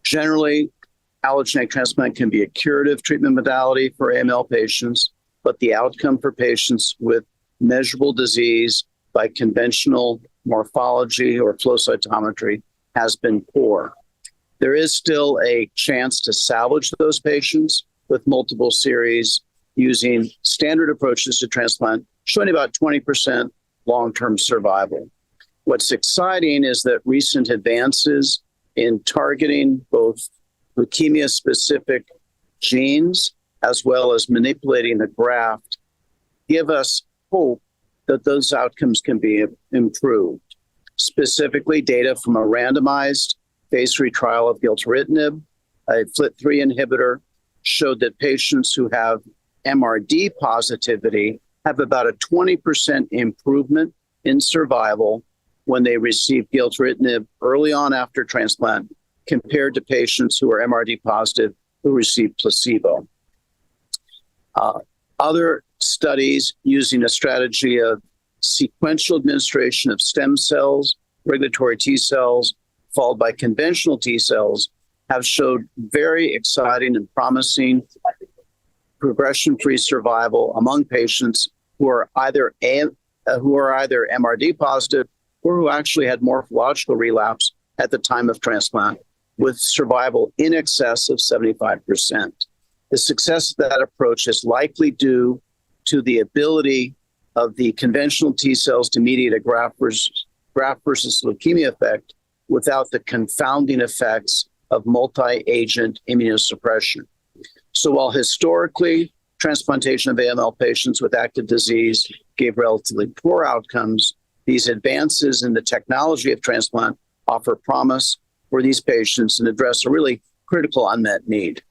Generally, allogeneic transplant can be a curative treatment modality for AML patients, but the outcome for patients with measurable disease by conventional morphology or flow cytometry has been poor. There is still a chance to salvage those patients with multiple series using standard approaches to transplant, showing about 20% long-term survival. What's exciting is that recent advances in targeting both leukemia-specific genes as well as manipulating the graft give us hope that those outcomes can be improved. Specifically, data from a randomized phase 3 trial of Gilteritinib, a FLT3 inhibitor, showed that patients who have MRD positivity have about a 20% improvement in survival when they receive Gilteritinib early on after transplant compared to patients who are MRD positive who receive placebo. Other studies using a strategy of sequential administration of stem cells, regulatory T cells, followed by conventional T cells, have showed very exciting and promising progression-free survival among patients who are either MRD positive or who actually had morphological relapse at the time of transplant, with survival in excess of 75%. The success of that approach is likely due to the ability of the conventional T cells to mediate a graft versus leukemia effect without the confounding effects of multi-agent immunosuppression. So while historically transplantation of AML patients with active disease gave relatively poor outcomes, these advances in the technology of transplant offer promise for these patients and address a really critical unmet need.